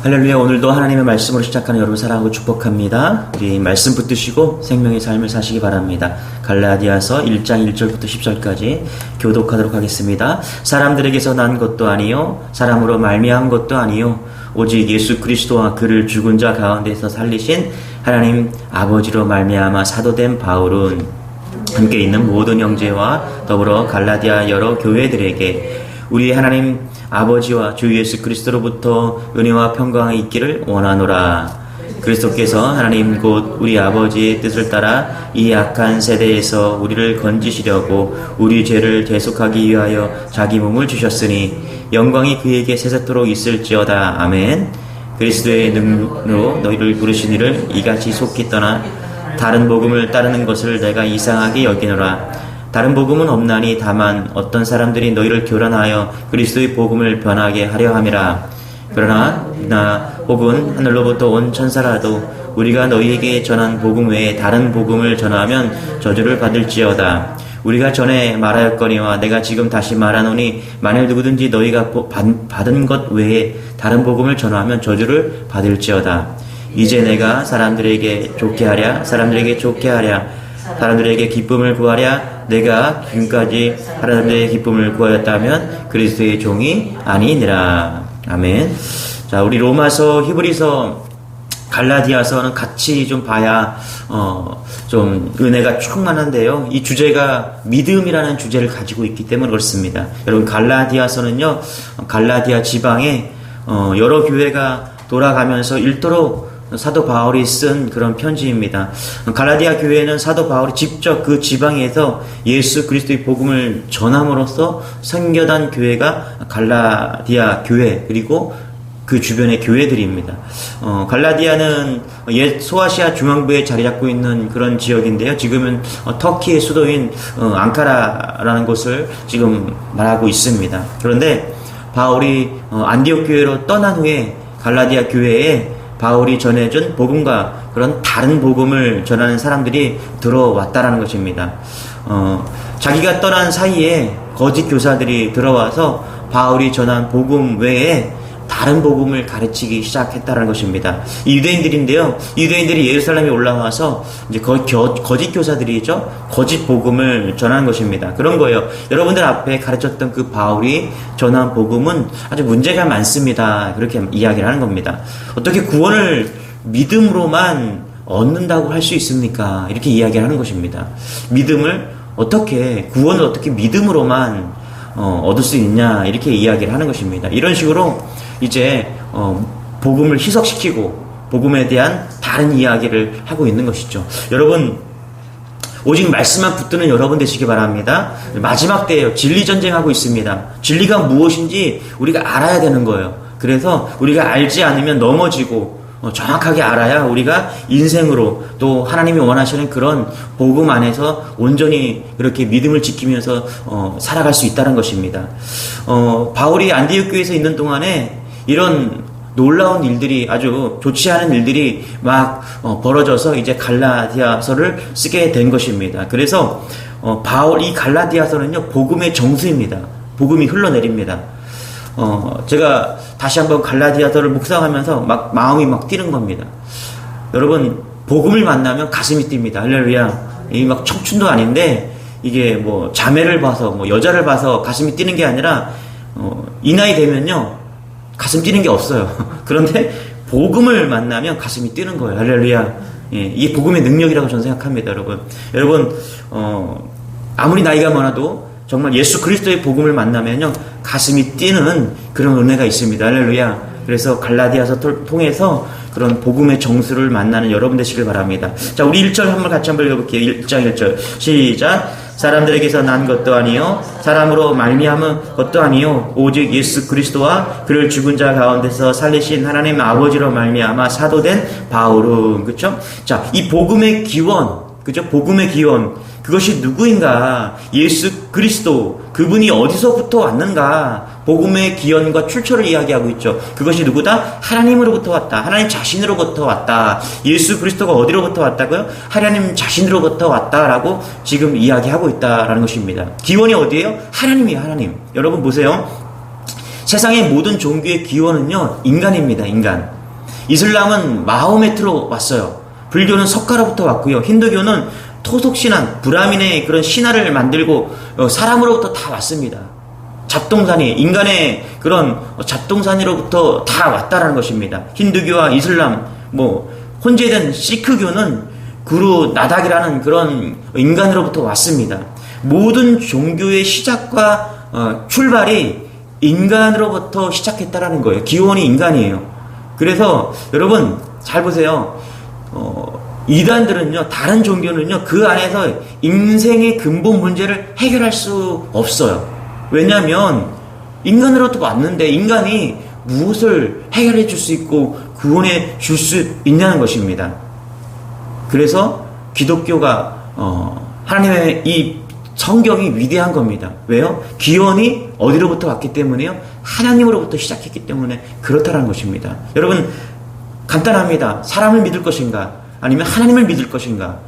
할렐루야. 오늘도 하나님의 말씀으로 시작하는 여러분 사랑하고 축복합니다. 우리 말씀 붙드시고 생명의 삶을 사시기 바랍니다. 갈라디아서 1장 1절부터 10절까지 교독하도록 하겠습니다. 사람들에게서 난 것도 아니요 사람으로 말미암은 것도 아니요 오직 예수 그리스도와 그를 죽은 자 가운데서 살리신 하나님 아버지로 말미암아 사도된 바울은 함께 있는 모든 형제와 더불어 갈라디아 여러 교회들에게 우리 하나님 아버지와 주 예수 그리스도로부터 은혜와 평강이 있기를 원하노라. 그리스도께서 하나님 곧 우리 아버지의 뜻을 따라 이 악한 세대에서 우리를 건지시려고 우리 죄를 대속하기 위하여 자기 몸을 주셨으니 영광이 그에게 세세토록 있을지어다. 아멘. 그리스도의 능력으로 너희를 부르신 이를 이같이 속히 떠나 다른 복음을 따르는 것을 내가 이상하게 여기노라. 다른 복음은 없나니 다만 어떤 사람들이 너희를 교란하여 그리스도의 복음을 변하게 하려 함이라. 그러나 나 혹은 하늘로부터 온 천사라도 우리가 너희에게 전한 복음 외에 다른 복음을 전하면 저주를 받을지어다. 우리가 전에 말하였거니와 내가 지금 다시 말하노니 만일 누구든지 너희가 받은 것 외에 다른 복음을 전하면 저주를 받을지어다. 이제 내가 사람들에게 좋게 하랴 사람들에게 기쁨을 구하랴. 내가 지금까지 사람들의 기쁨을 구하였다면 그리스도의 종이 아니니라. 아멘. 자, 우리 로마서, 히브리서, 갈라디아서는 같이 좀 봐야 좀 은혜가 충만한데요. 이 주제가 믿음이라는 주제를 가지고 있기 때문에 그렇습니다. 여러분, 갈라디아서는요, 갈라디아 지방에 여러 교회가 돌아가면서 읽도록 사도 바울이 쓴 그런 편지입니다. 갈라디아 교회는 사도 바울이 직접 그 지방에서 예수 그리스도의 복음을 전함으로써 생겨난 교회가 갈라디아 교회 그리고 그 주변의 교회들입니다. 갈라디아는 옛 소아시아 중앙부에 자리 잡고 있는 그런 지역인데요. 지금은 터키의 수도인 앙카라라는 곳을 지금 말하고 있습니다. 그런데 바울이 안디옥 교회로 떠난 후에 갈라디아 교회에 바울이 전해준 복음과 그런 다른 복음을 전하는 사람들이 들어왔다라는 것입니다. 자기가 떠난 사이에 거짓 교사들이 들어와서 바울이 전한 복음 외에 다른 복음을 가르치기 시작했다는 것입니다. 이 유대인들인데요. 유대인들이 예루살렘에 올라와서 이제 거짓 교사들이죠. 거짓 복음을 전하는 것입니다. 그런 거예요. 여러분들 앞에 가르쳤던 그 바울이 전한 복음은 아주 문제가 많습니다. 그렇게 이야기를 하는 겁니다. 어떻게 구원을 믿음으로만 얻는다고 할 수 있습니까? 이렇게 이야기를 하는 것입니다. 구원을 어떻게 믿음으로만 얻을 수 있냐? 이렇게 이야기를 하는 것입니다. 이런 식으로 이제 복음을 희석시키고 복음에 대한 다른 이야기를 하고 있는 것이죠. 여러분, 오직 말씀만 붙드는 여러분 되시기 바랍니다. 마지막 때예요. 진리 전쟁하고 있습니다. 진리가 무엇인지 우리가 알아야 되는 거예요. 그래서 우리가 알지 않으면 넘어지고 정확하게 알아야 우리가 인생으로 또 하나님이 원하시는 그런 복음 안에서 온전히 이렇게 믿음을 지키면서 살아갈 수 있다는 것입니다. 바울이 안디옥 교회에서 있는 동안에 이런 놀라운 일들이 아주 좋지 않은 일들이 막 벌어져서 이제 갈라디아서를 쓰게 된 것입니다. 그래서 이 갈라디아서는요 복음의 정수입니다. 복음이 흘러내립니다. 제가 다시 한번 갈라디아서를 묵상하면서 마음이 뛰는 겁니다. 여러분, 복음을 만나면 가슴이 뜁니다. 할렐루야. 이 청춘도 아닌데 이게 자매를 봐서 여자를 봐서 가슴이 뛰는 게 아니라 이 나이 되면요 가슴 뛰는 게 없어요. 그런데 복음을 만나면 가슴이 뛰는 거예요. 할렐루야. 예, 이게 복음의 능력이라고 저는 생각합니다. 여러분 아무리 나이가 많아도 정말 예수 그리스도의 복음을 만나면요 가슴이 뛰는 그런 은혜가 있습니다. 할렐루야. 그래서 갈라디아서 통해서 그런 복음의 정수를 만나는 여러분 되시길 바랍니다. 자, 우리 1절 같이 한번 읽어볼게요. 1장 1절 시작. 사람들에게서 난 것도 아니요 사람으로 말미암은 것도 아니요 오직 예수 그리스도와 그를 죽은 자 가운데서 살리신 하나님 아버지로 말미암아 사도된 바울은, 그렇죠? 자, 이 복음의 기원, 그죠? 복음의 기원, 그것이 누구인가? 예수 그리스도, 그분이 어디서부터 왔는가? 복음의 기원과 출처를 이야기하고 있죠. 그것이 누구다? 하나님으로부터 왔다. 하나님 자신으로부터 왔다. 예수 그리스도가 어디로부터 왔다고요? 하나님 자신으로부터 왔다라고 지금 이야기하고 있다라는 것입니다. 기원이 어디예요? 하나님이에요. 하나님. 여러분 보세요. 세상의 모든 종교의 기원은요, 인간입니다, 인간. 이슬람은 마호메트로 왔어요. 불교는 석가로부터 왔고요. 힌두교는 토속신앙, 브라민의 그런 신화를 만들고 사람으로부터 다 왔습니다. 잡동사니, 인간의 그런 잡동사니로부터 다 왔다라는 것입니다. 힌두교와 이슬람, 혼재된 시크교는 구루 나닥이라는 그런 인간으로부터 왔습니다. 모든 종교의 시작과 출발이 인간으로부터 시작했다라는 거예요. 기원이 인간이에요. 그래서 여러분 잘 보세요. 이단들은요, 다른 종교는요, 그 안에서 인생의 근본 문제를 해결할 수 없어요. 왜냐하면 인간으로부터 왔는데 인간이 무엇을 해결해 줄 수 있고 구원해 줄 수 있냐는 것입니다. 그래서 기독교가 하나님의 이 성경이 위대한 겁니다. 왜요? 기원이 어디로부터 왔기 때문에요? 하나님으로부터 시작했기 때문에 그렇다는 것입니다. 여러분 간단합니다. 사람을 믿을 것인가? 아니면 하나님을 믿을 것인가?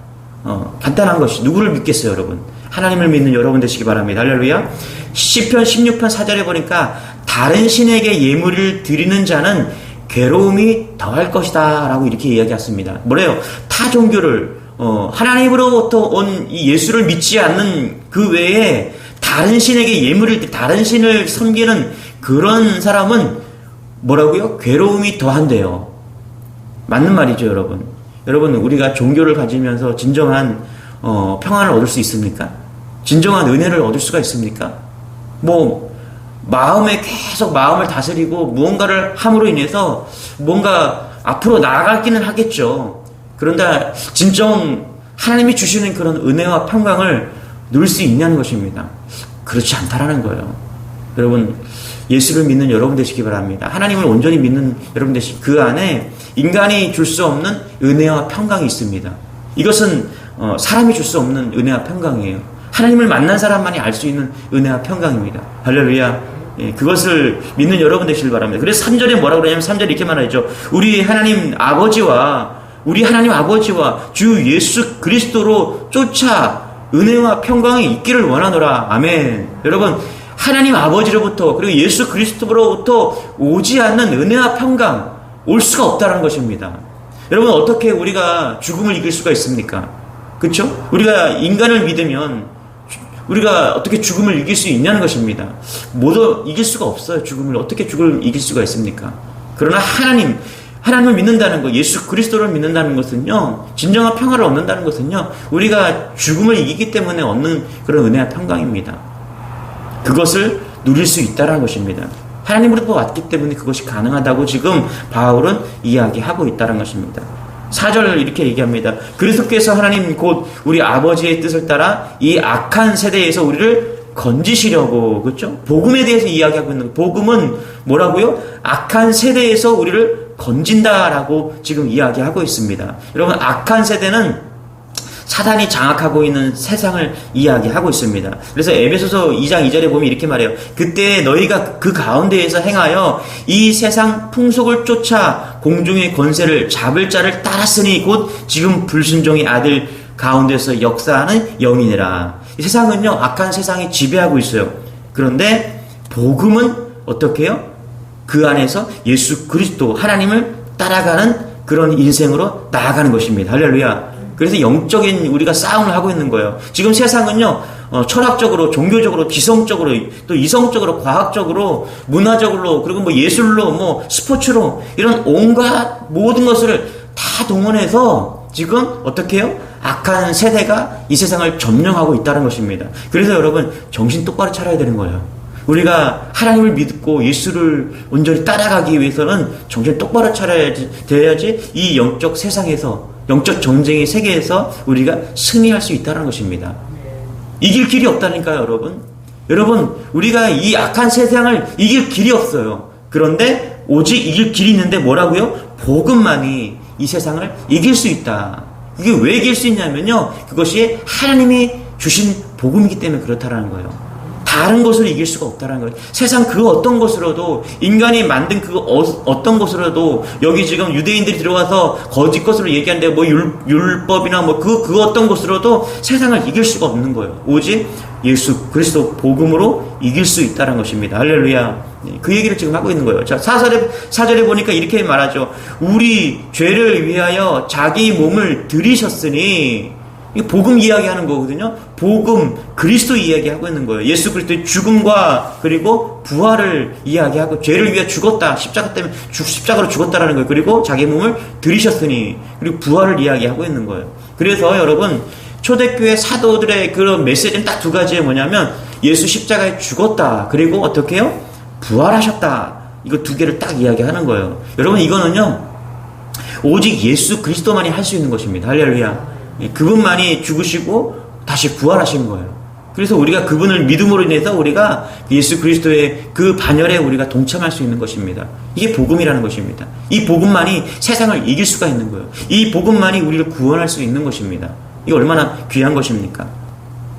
간단한 것이 누구를 믿겠어요, 여러분? 하나님을 믿는 여러분 되시기 바랍니다. 할렐루야. 시편 16편 4절에 보니까 다른 신에게 예물을 드리는 자는 괴로움이 더할 것이다 라고 이렇게 이야기했습니다. 뭐래요? 타 종교를 하나님으로부터 온 이 예수를 믿지 않는 그 외에 다른 신에게 예물을, 다른 신을 섬기는 그런 사람은 뭐라고요? 괴로움이 더한대요. 맞는 말이죠, 여러분. 여러분, 우리가 종교를 가지면서 진정한 평안을 얻을 수 있습니까? 진정한 은혜를 얻을 수가 있습니까? 마음에 계속 마음을 다스리고 무언가를 함으로 인해서 뭔가 앞으로 나아가기는 하겠죠. 그런데 진정 하나님이 주시는 그런 은혜와 평강을 누릴 수 있냐는 것입니다. 그렇지 않다라는 거예요. 여러분, 예수를 믿는 여러분 되시기 바랍니다. 하나님을 온전히 믿는 여러분 되시기, 그 안에 인간이 줄 수 없는 은혜와 평강이 있습니다. 이것은 사람이 줄 수 없는 은혜와 평강이에요. 하나님을 만난 사람만이 알 수 있는 은혜와 평강입니다. 할렐루야. 예, 그것을 믿는 여러분 되시길 바랍니다. 그래서 3절에 뭐라고 그러냐면 3절에 이렇게 말하죠. 우리 하나님 아버지와 주 예수 그리스도로 쫓아 은혜와 평강이 있기를 원하노라. 아멘. 여러분, 하나님 아버지로부터 그리고 예수 그리스도로부터 오지 않는 은혜와 평강 올 수가 없다는 것입니다. 여러분, 어떻게 우리가 죽음을 이길 수가 있습니까? 그렇죠? 우리가 인간을 믿으면 우리가 어떻게 죽음을 이길 수 있냐는 것입니다. 모두 이길 수가 없어요. 죽음을 어떻게 이길 수가 있습니까? 그러나 하나님을 믿는다는 것, 예수 그리스도를 믿는다는 것은요, 진정한 평화를 얻는다는 것은요, 우리가 죽음을 이기기 때문에 얻는 그런 은혜와 평강입니다. 그것을 누릴 수 있다는 것입니다. 하나님으로부터 왔기 때문에 그것이 가능하다고 지금 바울은 이야기하고 있다는 것입니다. 4절 이렇게 얘기합니다. 그리스도께서 하나님 곧 우리 아버지의 뜻을 따라 이 악한 세대에서 우리를 건지시려고, 그렇죠? 복음에 대해서 이야기하고 있는, 복음은 뭐라고요? 악한 세대에서 우리를 건진다라고 지금 이야기하고 있습니다. 여러분, 악한 세대는 사단이 장악하고 있는 세상을 이야기하고 있습니다. 그래서 에베소서 2장 2절에 보면 이렇게 말해요. 그때 너희가 그 가운데에서 행하여 이 세상 풍속을 쫓아 공중의 권세를 잡을 자를 따랐으니 곧 지금 불순종의 아들 가운데서 역사하는 영이니라. 이 세상은요, 악한 세상이 지배하고 있어요. 그런데 복음은 어떻게 해요? 그 안에서 예수 그리스도 하나님을 따라가는 그런 인생으로 나아가는 것입니다. 할렐루야. 그래서 영적인 우리가 싸움을 하고 있는 거예요. 지금 세상은요, 철학적으로, 종교적으로, 지성적으로, 또 이성적으로, 과학적으로, 문화적으로, 그리고 예술로, 스포츠로, 이런 온갖 모든 것을 다 동원해서 지금 어떻게 해요? 악한 세대가 이 세상을 점령하고 있다는 것입니다. 그래서 여러분, 정신 똑바로 차려야 되는 거예요. 우리가 하나님을 믿고 예수를 온전히 따라가기 위해서는 정신 똑바로 차려야지 이 영적 세상에서, 영적 전쟁의 세계에서 우리가 승리할 수 있다는 것입니다. 이길 길이 없다니까요, 여러분. 여러분, 우리가 이 악한 세상을 이길 길이 없어요. 그런데 오직 이길 길이 있는데 뭐라고요? 복음만이 이 세상을 이길 수 있다. 이게 왜 이길 수 있냐면요, 그것이 하나님이 주신 복음이기 때문에 그렇다라는 거예요. 다른 것을 이길 수가 없다는 거예요. 세상 그 어떤 것으로도, 인간이 만든 그 어떤 것으로도, 여기 지금 유대인들이 들어와서 거짓 것으로 얘기하는데 뭐 율법이나 뭐 그 어떤 것으로도 세상을 이길 수가 없는 거예요. 오직 예수 그리스도 복음으로 이길 수 있다는 것입니다. 할렐루야. 그 얘기를 지금 하고 있는 거예요. 자, 사절에 보니까 이렇게 말하죠. 우리 죄를 위하여 자기 몸을 들이셨으니, 이게 복음 이야기하는 거거든요. 복음, 그리스도 이야기하고 있는 거예요. 예수 그리스도의 죽음과 그리고 부활을 이야기하고, 죄를 위해 죽었다, 십자가 때문에 십자가로 죽었다라는 거예요. 그리고 자기 몸을 들이셨으니, 그리고 부활을 이야기하고 있는 거예요. 그래서 여러분, 초대교회 사도들의 그런 메시지는 딱 두 가지에 뭐냐면, 예수 십자가에 죽었다, 그리고 어떻게 해요? 부활하셨다. 이거 두 개를 딱 이야기하는 거예요. 여러분, 이거는요, 오직 예수 그리스도만이 할 수 있는 것입니다. 할렐루야. 그분만이 죽으시고 다시 부활하신 거예요. 그래서 우리가 그분을 믿음으로 인해서 우리가 예수 그리스도의 그 반열에 우리가 동참할 수 있는 것입니다. 이게 복음이라는 것입니다. 이 복음만이 세상을 이길 수가 있는 거예요. 이 복음만이 우리를 구원할 수 있는 것입니다. 이게 얼마나 귀한 것입니까?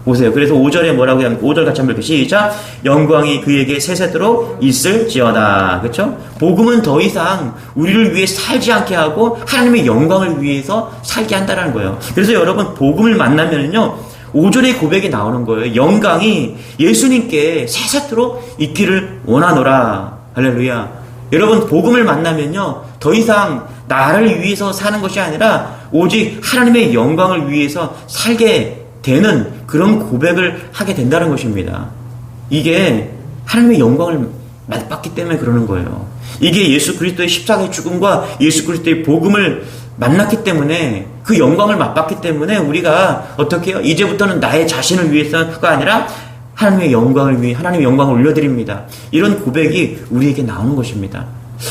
보세요. 그래서 5절에 뭐라고 하면, 5절 같이 한번 읽을게요. 시작. 영광이 그에게 세세도록 있을지어다. 그렇죠? 복음은 더 이상 우리를 위해 살지 않게 하고 하나님의 영광을 위해서 살게 한다는 거예요. 그래서 여러분, 복음을 만나면은요, 5절의 고백이 나오는 거예요. 영광이 예수님께 세세토록 있기를 원하노라. 할렐루야. 여러분, 복음을 만나면요, 더 이상 나를 위해서 사는 것이 아니라 오직 하나님의 영광을 위해서 살게 되는 그런 고백을 하게 된다는 것입니다. 이게 하나님의 영광을 맛봤기 때문에 그러는 거예요. 이게 예수 그리스도의 십자가의 죽음과 예수 그리스도의 복음을 만났기 때문에, 그 영광을 맛봤기 때문에 우리가 어떻게 해요? 이제부터는 나의 자신을 위해서가 아니라 하나님의 영광을 위해 하나님의 영광을 올려드립니다. 이런 고백이 우리에게 나오는 것입니다.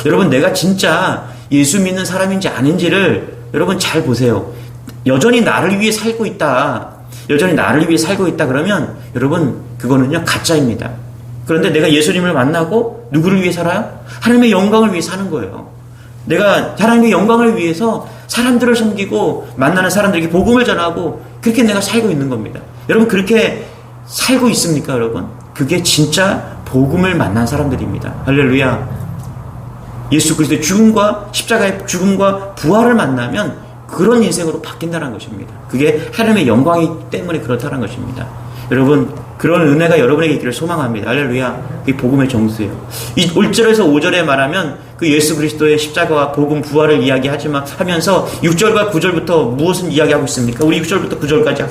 여러분, 내가 진짜 예수 믿는 사람인지 아닌지를 여러분 잘 보세요. 여전히 나를 위해 살고 있다, 여전히 나를 위해 살고 있다 그러면 여러분, 그거는요 가짜입니다. 그런데 내가 예수님을 만나고 누구를 위해 살아요? 하나님의 영광을 위해 사는 거예요. 내가 하나님의 영광을 위해서 사람들을 섬기고 만나는 사람들에게 복음을 전하고, 그렇게 내가 살고 있는 겁니다. 여러분, 그렇게 살고 있습니까, 여러분? 그게 진짜 복음을 만난 사람들입니다. 할렐루야. 예수 그리스도의 죽음과 십자가의 죽음과 부활을 만나면 그런 인생으로 바뀐다는 것입니다. 그게 하나님의 영광이기 때문에 그렇다는 것입니다. 여러분, 그런 은혜가 여러분에게 있기를 소망합니다. 할렐루야. 그게 복음의 정수예요. 이 1절에서 5절에 말하면 그 예수 그리스도의 십자가와 복음 부활을 이야기하지만 하면서 6절과 9절부터 무엇을 이야기하고 있습니까? 우리 6절부터 9절까지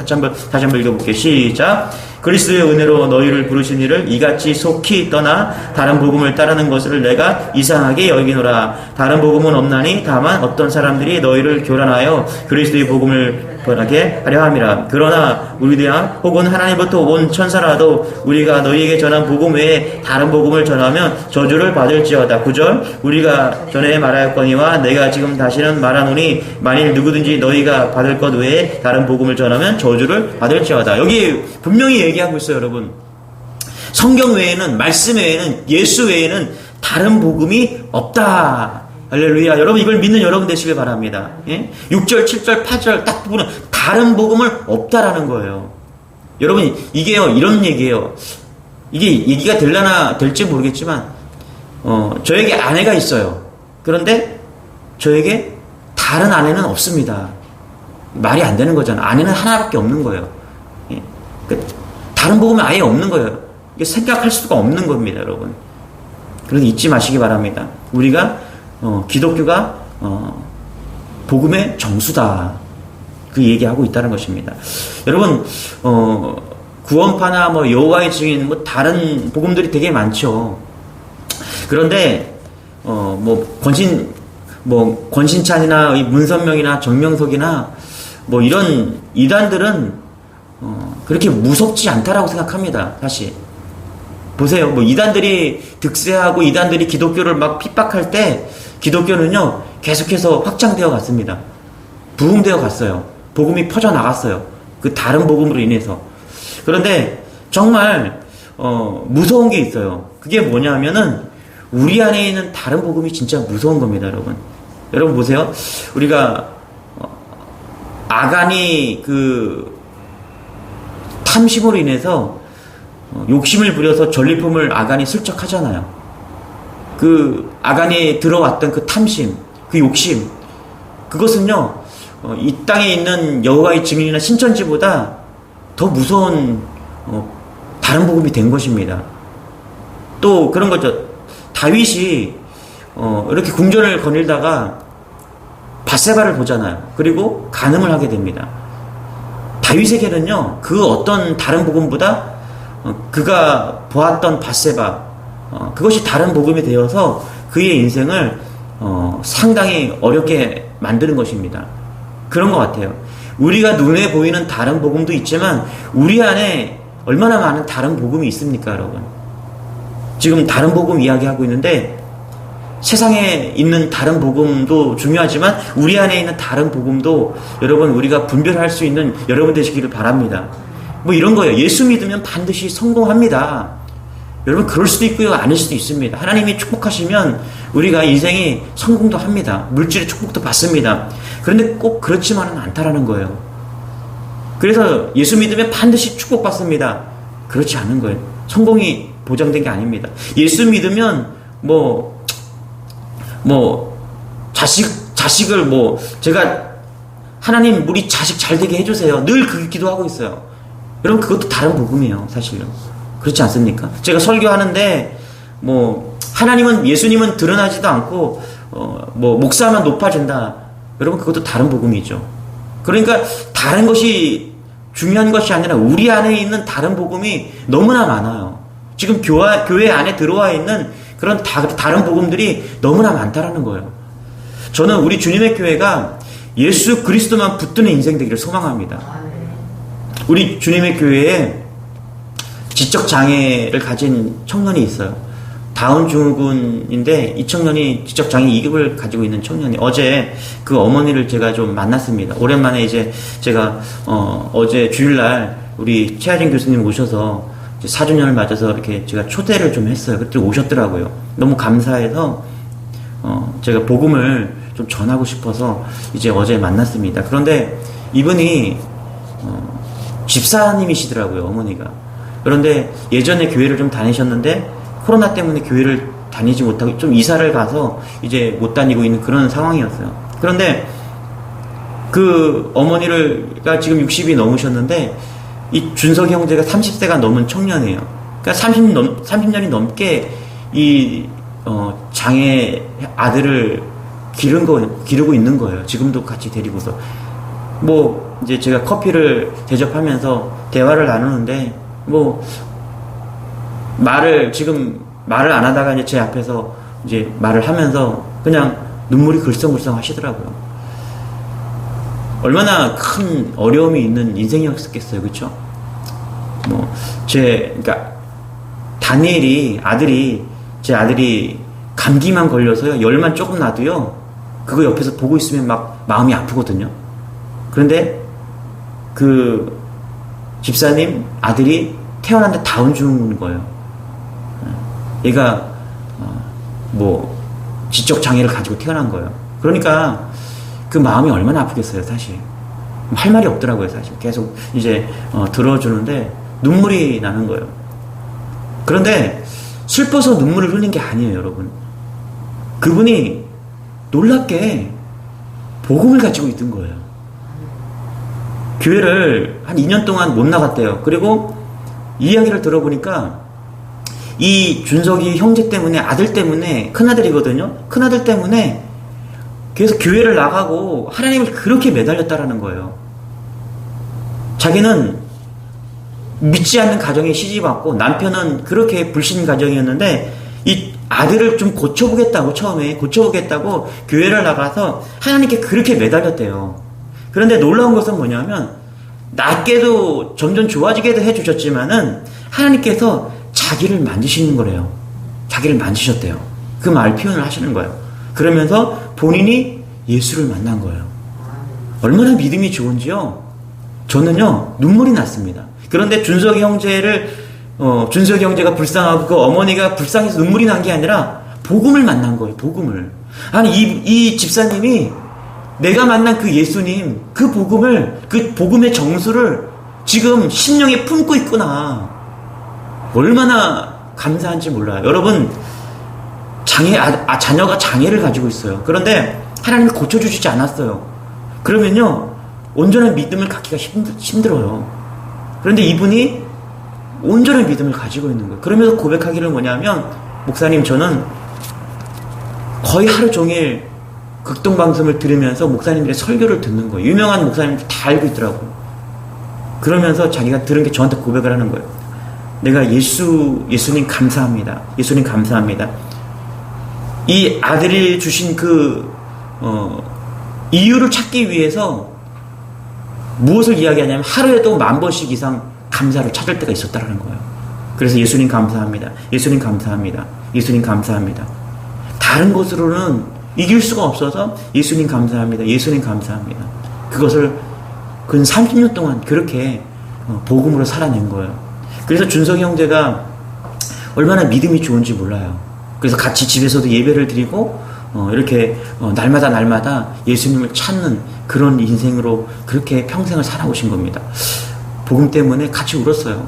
다시 한번 읽어볼게요. 시작. 그리스도의 은혜로 너희를 부르신 이를 이같이 속히 떠나 다른 복음을 따르는 것을 내가 이상하게 여기노라. 다른 복음은 없나니 다만 어떤 사람들이 너희를 교란하여 그리스도의 복음을 변하게 하려 함이라. 그러나 우리대한 혹은 하나님부터 온 천사라도 우리가 너희에게 전한 복음 외에 다른 복음을 전하면 저주를 받을지어다. 9절. 우리가 전에 말하였거니와 내가 지금 다시는 말하노니 만일 누구든지 너희가 받을 것 외에 다른 복음을 전하면 저주를 받을지어다. 여기 분명히 얘기하고 있어요, 여러분. 성경 외에는, 말씀 외에는, 예수 외에는 다른 복음이 없다. 할렐루야. 여러분, 이걸 믿는 여러분 되시길 바랍니다. 예? 6절, 7절, 8절 딱 보면 다른 복음을 없다라는 거예요. 여러분, 이게요, 이런 얘기예요. 이게 얘기가 될지 모르겠지만, 저에게 아내가 있어요. 그런데 저에게 다른 아내는 없습니다. 말이 안 되는 거잖아. 아내는 하나밖에 없는 거예요. 예. 다른 복음이 아예 없는 거예요. 이게 생각할 수가 없는 겁니다, 여러분. 그래서 잊지 마시기 바랍니다. 우리가 기독교가 복음의 정수다, 그 얘기하고 있다는 것입니다. 여러분, 구원파나 뭐 여호와의 증인, 뭐 다른 복음들이 되게 많죠. 그런데 권신찬이나 문선명이나 정명석이나 뭐 이런 이단들은 그렇게 무섭지 않다라고 생각합니다. 사실 보세요. 뭐 이단들이 득세하고 이단들이 기독교를 막 핍박할 때 기독교는요 계속해서 확장되어 갔습니다. 부흥되어 갔어요. 복음이 퍼져 나갔어요. 그 다른 복음으로 인해서. 그런데 정말 무서운 게 있어요. 그게 뭐냐면은 우리 안에 있는 다른 복음이 진짜 무서운 겁니다, 여러분. 여러분 보세요. 우리가 아간이 그 탐심으로 인해서 욕심을 부려서 전리품을 아간이 슬쩍 하잖아요. 그 아간이 들어왔던 그 탐심, 그 욕심, 그것은요 이 땅에 있는 여호와의 증인이나 신천지보다 더 무서운 다른 복음이 된 것입니다. 또 그런 거죠. 다윗이 이렇게 궁전을 거닐다가 밧세바를 보잖아요. 그리고 간음을 하게 됩니다. 다윗에게는요 그 어떤 다른 복음보다 그가 보았던 밧세바, 그것이 다른 복음이 되어서 그의 인생을 상당히 어렵게 만드는 것입니다. 그런 것 같아요. 우리가 눈에 보이는 다른 복음도 있지만 우리 안에 얼마나 많은 다른 복음이 있습니까, 여러분? 지금 다른 복음 이야기하고 있는데 세상에 있는 다른 복음도 중요하지만 우리 안에 있는 다른 복음도 여러분 우리가 분별할 수 있는 여러분 되시기를 바랍니다. 뭐 이런 거예요. 예수 믿으면 반드시 성공합니다. 여러분 그럴 수도 있고요, 아닐 수도 있습니다. 하나님이 축복하시면 우리가 인생이 성공도 합니다. 물질의 축복도 받습니다. 그런데 꼭 그렇지만은 않다라는 거예요. 그래서 예수 믿으면 반드시 축복받습니다. 그렇지 않은 거예요. 성공이 보장된 게 아닙니다. 예수 믿으면 자식을 제가 하나님 우리 자식 잘 되게 해주세요. 늘 그 기도하고 있어요. 여러분 그것도 다른 복음이에요, 사실은. 그렇지 않습니까? 제가 설교하는데 하나님은, 예수님은 드러나지도 않고 목사만 높아진다. 여러분 그것도 다른 복음이죠. 그러니까 다른 것이 중요한 것이 아니라 우리 안에 있는 다른 복음이 너무나 많아요. 지금 교회 안에 들어와 있는 그런 다른 복음들이 너무나 많다라는 거예요. 저는 우리 주님의 교회가 예수 그리스도만 붙드는 인생 되기를 소망합니다. 우리 주님의 교회에 지적 장애를 가진 청년이 있어요. 다운 증후군인데 이 청년이 지적 장애 2급을 가지고 있는 청년이, 어제 그 어머니를 제가 좀 만났습니다. 오랜만에 이제 제가 어제 주일날 우리 최하진 교수님 오셔서 4주년을 맞아서 이렇게 제가 초대를 좀 했어요. 그때 오셨더라고요. 너무 감사해서 제가 복음을 좀 전하고 싶어서 이제 어제 만났습니다. 그런데 이분이 집사님이시더라고요, 어머니가. 그런데 예전에 교회를 좀 다니셨는데 코로나 때문에 교회를 다니지 못하고 좀 이사를 가서 이제 못 다니고 있는 그런 상황이었어요. 그런데 그 어머니가 지금 60이 넘으셨는데 이 준석이 형제가 30세가 넘은 청년이에요. 그러니까 30년이 넘게 이 장애 아들을 기르고 있는 거예요. 지금도 같이 데리고서. 이제 제가 커피를 대접하면서 대화를 나누는데 말을 안 하다가 이제 제 앞에서 이제 말을 하면서 그냥 눈물이 글썽글썽 하시더라고요. 얼마나 큰 어려움이 있는 인생이었겠어요, 그렇죠? 그러니까 다니엘이 제 아들이 감기만 걸려서요, 열만 조금 나도요, 그거 옆에서 보고 있으면 막 마음이 아프거든요. 그런데 그 집사님 아들이 태어났는데 다운 증후군인 거예요. 얘가 지적 장애를 가지고 태어난 거예요. 그러니까 그 마음이 얼마나 아프겠어요, 사실. 할 말이 없더라고요, 사실. 계속 이제 들어주는데 눈물이 나는 거예요. 그런데 슬퍼서 눈물을 흘린 게 아니에요, 여러분. 그분이 놀랍게 복음을 가지고 있던 거예요. 교회를 한 2년 동안 못 나갔대요. 그리고 이야기를 들어보니까 이 준석이 형제 때문에, 아들 때문에, 큰아들이거든요. 큰아들 때문에 계속 교회를 나가고 하나님을 그렇게 매달렸다라는 거예요. 자기는 믿지 않는 가정에 시집왔고 남편은 그렇게 불신 가정이었는데 이 아들을 좀 처음에 고쳐보겠다고 교회를 나가서 하나님께 그렇게 매달렸대요. 그런데 놀라운 것은 뭐냐면 낮게도 점점 좋아지게도 해주셨지만은 하나님께서 자기를 만지시는 거래요. 자기를 만지셨대요. 그 말 표현을 하시는 거예요. 그러면서 본인이 예수를 만난 거예요. 얼마나 믿음이 좋은지요. 저는요 눈물이 났습니다. 그런데 준석이 형제가 불쌍하고 그 어머니가 불쌍해서 눈물이 난 게 아니라 복음을 만난 거예요. 복음을. 아니 이 집사님이 내가 만난 그 예수님, 그 복음의 정수를 지금 심령에 품고 있구나. 얼마나 감사한지 몰라요. 여러분, 자녀가 장애를 가지고 있어요. 그런데 하나님이 고쳐주시지 않았어요. 그러면요, 온전한 믿음을 갖기가 힘들어요. 그런데 이분이 온전한 믿음을 가지고 있는 거예요. 그러면서 고백하기를 뭐냐면, 목사님, 저는 거의 하루 종일 극동방송을 들으면서 목사님들의 설교를 듣는 거예요. 유명한 목사님들 다 알고 있더라고요. 그러면서 자기가 들은 게 저한테 고백을 하는 거예요. 내가 예수님 감사합니다. 예수님 감사합니다. 이 아들이 주신 이유를 찾기 위해서 무엇을 이야기하냐면 하루에도 10,000번씩 이상 감사를 찾을 때가 있었다라는 거예요. 그래서 예수님 감사합니다. 예수님 감사합니다. 예수님 감사합니다. 다른 것으로는 이길 수가 없어서 예수님 감사합니다. 예수님 감사합니다. 그것을 근 30년 동안 그렇게 복음으로 살아낸 거예요. 그래서 준석이 형제가 얼마나 믿음이 좋은지 몰라요. 그래서 같이 집에서도 예배를 드리고 이렇게 날마다 예수님을 찾는 그런 인생으로 그렇게 평생을 살아오신 겁니다. 복음 때문에 같이 울었어요.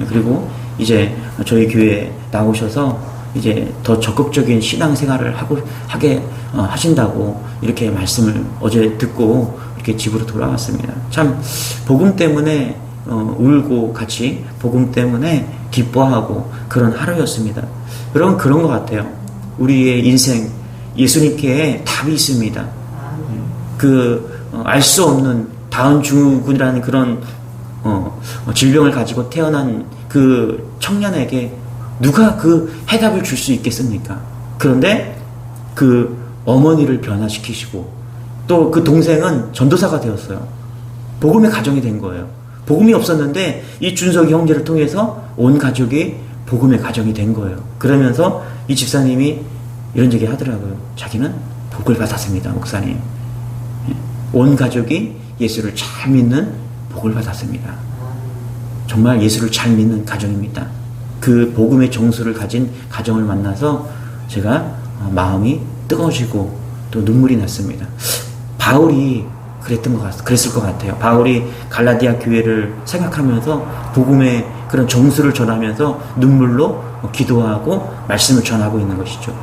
그리고 이제 저희 교회에 나오셔서 이제 더 적극적인 신앙생활을 하게 하신다고 이렇게 말씀을 어제 듣고 이렇게 집으로 돌아왔습니다. 참 복음 때문에 울고 같이 복음 때문에 기뻐하고 그런 하루였습니다. 여러분, 그런 것 같아요. 우리의 인생 예수님께 답이 있습니다. 알 수 없는 다운증후군이라는 그런 질병을 가지고 태어난 그 청년에게 누가 그 해답을 줄 수 있겠습니까? 그런데 그 어머니를 변화시키시고 또 그 동생은 전도사가 되었어요. 복음의 가정이 된 거예요. 복음이 없었는데 이 준석이 형제를 통해서 온 가족이 복음의 가정이 된 거예요. 그러면서 이 집사님이 이런 얘기 하더라고요. 자기는 복을 받았습니다, 목사님. 온 가족이 예수를 잘 믿는 복을 받았습니다. 정말 예수를 잘 믿는 가정입니다. 그 복음의 정수를 가진 가정을 만나서 제가 마음이 뜨거워지고 또 눈물이 났습니다. 바울이 그랬을 것 같아요. 바울이 갈라디아 교회를 생각하면서 복음의 그런 정수를 전하면서 눈물로 기도하고 말씀을 전하고 있는 것이죠.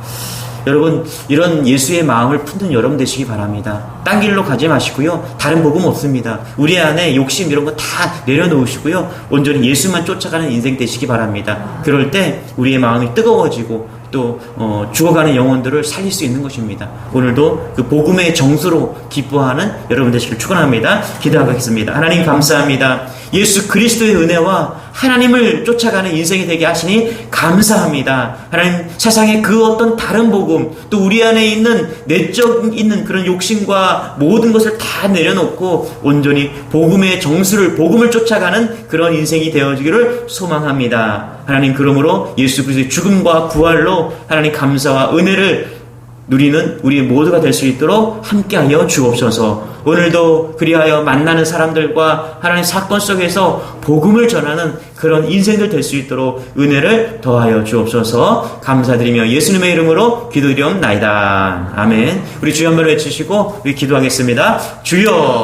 여러분, 이런 예수의 마음을 품는 여러분 되시기 바랍니다. 딴 길로 가지 마시고요. 다른 복음 없습니다. 우리 안에 욕심 이런 거 다 내려놓으시고요. 온전히 예수만 쫓아가는 인생 되시기 바랍니다. 그럴 때 우리의 마음이 뜨거워지고 또 죽어가는 영혼들을 살릴 수 있는 것입니다. 오늘도 그 복음의 정수로 기뻐하는 여러분 되시길 축원합니다. 기도하겠습니다. 하나님 감사합니다. 예수 그리스도의 은혜와 하나님을 쫓아가는 인생이 되게 하시니 감사합니다. 하나님, 세상에 그 어떤 다른 복음, 또 우리 안에 있는 내적 있는 그런 욕심과 모든 것을 다 내려놓고 온전히 복음의 정수를, 복음을 쫓아가는 그런 인생이 되어지기를 소망합니다. 하나님, 그러므로 예수 그리스도의 죽음과 부활로 하나님 감사와 은혜를 누리는 우리 모두가 될 수 있도록 함께하여 주옵소서. 오늘도 그리하여 만나는 사람들과 하나님 사건 속에서 복음을 전하는 그런 인생들 될 수 있도록 은혜를 더하여 주옵소서. 감사드리며 예수님의 이름으로 기도드리옵나이다. 아멘. 우리 주여 한번 외치시고 우리 기도하겠습니다. 주여.